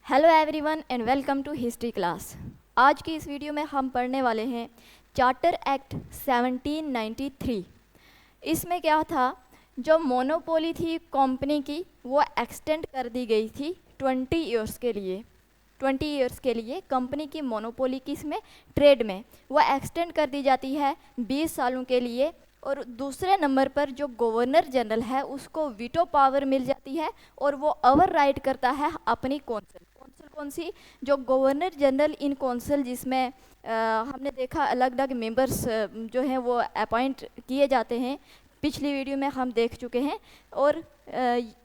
Hello everyone and welcome to history class. आज की इस वीडियो में हम पढ़ने वाले हैं चार्टर एक्ट 1793। इसमें क्या था, जो मोनोपोली थी कंपनी की वो एक्सटेंड कर दी गई थी 20 ईयर्स के लिए। 20 ईयर्स के लिए कंपनी की मोनोपोली की इसमें ट्रेड में वो एक्सटेंड कर दी जाती है 20 सालों के लिए। और दूसरे नंबर पर जो गवर्नर जनरल है उसको वीटो पावर मिल जाती है और वो ओवर राइड करता है अपनी कौंसिल। कौंसिल कौन सी? जो गवर्नर जनरल इन कौंसिल, जिसमें हमने देखा अलग अलग मेंबर्स जो हैं वो अपॉइंट किए जाते हैं, पिछली वीडियो में हम देख चुके हैं। और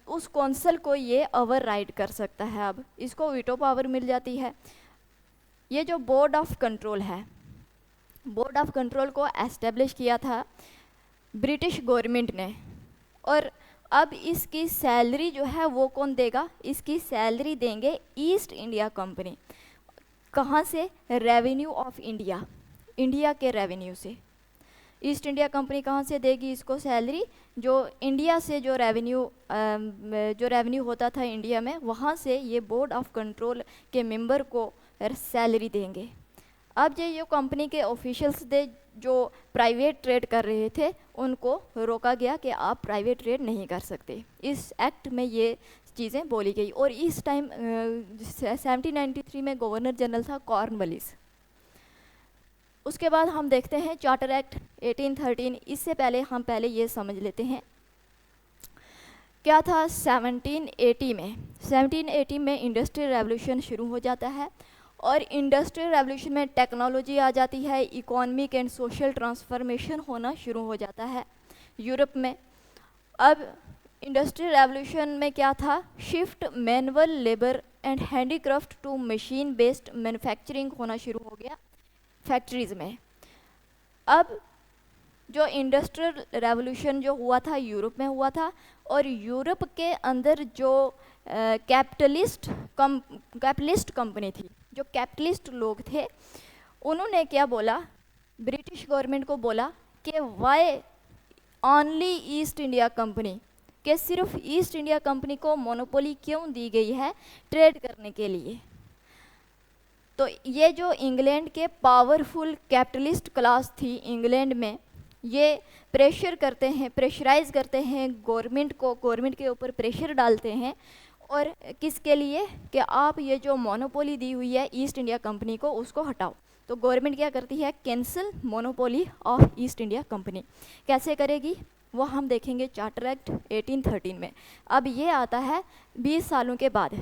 उस कौंसिल को ये ओवर राइड कर सकता है, अब इसको वीटो पावर मिल जाती है। ये जो बोर्ड ऑफ कंट्रोल है, बोर्ड ऑफ कंट्रोल को एस्टेब्लिश किया था ब्रिटिश गवर्नमेंट ने। और अब इसकी सैलरी जो है वो कौन देगा? इसकी सैलरी देंगे ईस्ट इंडिया कंपनी। कहाँ से? रेवेन्यू ऑफ इंडिया, इंडिया के रेवेन्यू से। ईस्ट इंडिया कंपनी कहाँ से देगी इसको सैलरी? जो इंडिया से जो रेवेन्यू होता था इंडिया में, वहाँ से ये बोर्ड ऑफ कंट्रोल के मेंबर को सैलरी देंगे। अब जो कंपनी के ऑफिशियल्स थे जो प्राइवेट ट्रेड कर रहे थे, उनको रोका गया कि आप प्राइवेट ट्रेड नहीं कर सकते। इस एक्ट में ये चीज़ें बोली गई। और इस टाइम 1793 में गवर्नर जनरल था कॉर्नवालिस। उसके बाद हम देखते हैं चार्टर एक्ट 1813। इससे पहले हम ये समझ लेते हैं क्या था 1780 में इंडस्ट्रियल रेवोल्यूशन शुरू हो जाता है। और इंडस्ट्रियल रेवोल्यूशन में टेक्नोलॉजी आ जाती है, इकोनॉमिक एंड सोशल ट्रांसफॉर्मेशन होना शुरू हो जाता है यूरोप में। अब इंडस्ट्रियल रेवोल्यूशन में क्या था? Shift manual labour and handicraft to machine based manufacturing होना शुरू हो गया फैक्ट्रीज में। अब जो इंडस्ट्रियल रेवोल्यूशन जो हुआ था यूरोप में हुआ था, और यूरोप के अंदर जो कैपिटलिस्ट कंपनी थी, जो कैपिटलिस्ट लोग थे, उन्होंने क्या बोला? ब्रिटिश गवर्नमेंट को बोला कि why only East India Company, कि सिर्फ ईस्ट इंडिया कंपनी को मोनोपोली क्यों दी गई है ट्रेड करने के लिए। तो ये जो इंग्लैंड के पावरफुल कैपिटलिस्ट क्लास थी इंग्लैंड में, ये प्रेशराइज करते हैं गवर्नमेंट को, गवर्नमेंट के ऊपर प्रेशर डालते हैं। और किसके लिए? कि आप ये जो मोनोपोली दी हुई है ईस्ट इंडिया कंपनी को, उसको हटाओ। तो गवर्नमेंट क्या करती है? Cancel monopoly of East India company. कैसे करेगी वो हम देखेंगे चार्टर एक्ट 1813 में। अब ये आता है 20 सालों के बाद।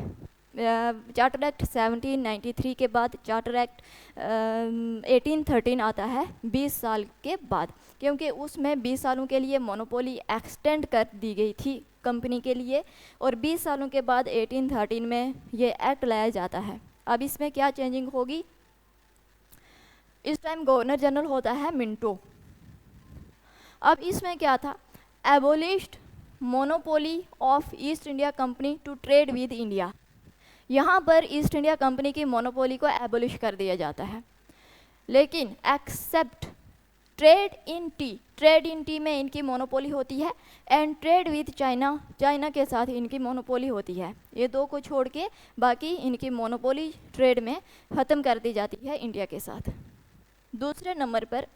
चार्टर एक्ट 1793 के बाद चार्टर एक्ट 1813 आता है 20 साल के बाद, क्योंकि उसमें 20 सालों के लिए मोनोपोली एक्सटेंड कर दी गई थी कंपनी के लिए। और 20 सालों के बाद 1813 में ये एक्ट लाया जाता है। अब इसमें क्या चेंजिंग होगी? इस टाइम गवर्नर जनरल होता है मिंटो। अब इसमें क्या था? Abolished monopoly of East India Company to trade with India. यहाँ पर ईस्ट इंडिया कंपनी की मोनोपोली को एबोलिश कर दिया जाता है, लेकिन एक्सेप्ट ट्रेड इन टी में इनकी मोनोपोली होती है, and trade with China, China के साथ इनकी मोनोपोली होती है। ये दो को छोड़ के बाकी इनकी मोनोपोली ट्रेड में ख़त्म कर दी जाती है इंडिया के साथ। दूसरे नंबर पर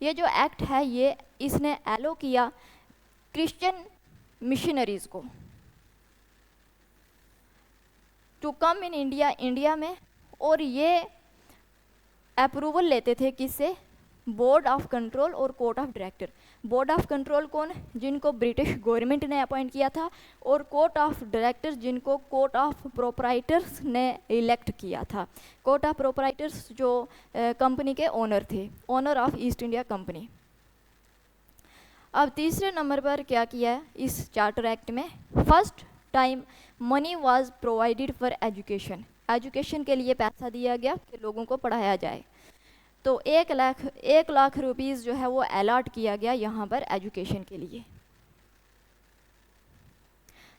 ये जो एक्ट है, ये इसने एलो किया क्रिश्चियन मिशनरीज़ को टू कम इन इंडिया में। और ये अप्रूवल लेते थे किससे? बोर्ड ऑफ कंट्रोल और court of director. Board of control कौन? जिनको ब्रिटिश गवर्नमेंट ने अपॉइंट किया था, और कोर्ट ऑफ डायरेक्टर्स जिनको कोर्ट ऑफ प्रोपराइटर्स ने इलेक्ट किया था। कोर्ट ऑफ प्रोपराइटर्स जो कंपनी के ओनर थे, owner of East India company. अब तीसरे नंबर पर क्या किया है इस चार्टर एक्ट में? First time money was provided for education. Education के लिए पैसा दिया गया कि लोगों को पढ़ाया जाए। तो 1 लाख रुपीज़ जो है वो अलॉट किया गया यहाँ पर एजुकेशन के लिए।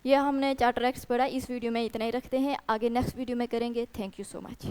ये हमने चार्टर एक्ट्स पढ़ा। इस वीडियो में इतना ही रखते हैं, आगे नेक्स्ट वीडियो में करेंगे। Thank you so much.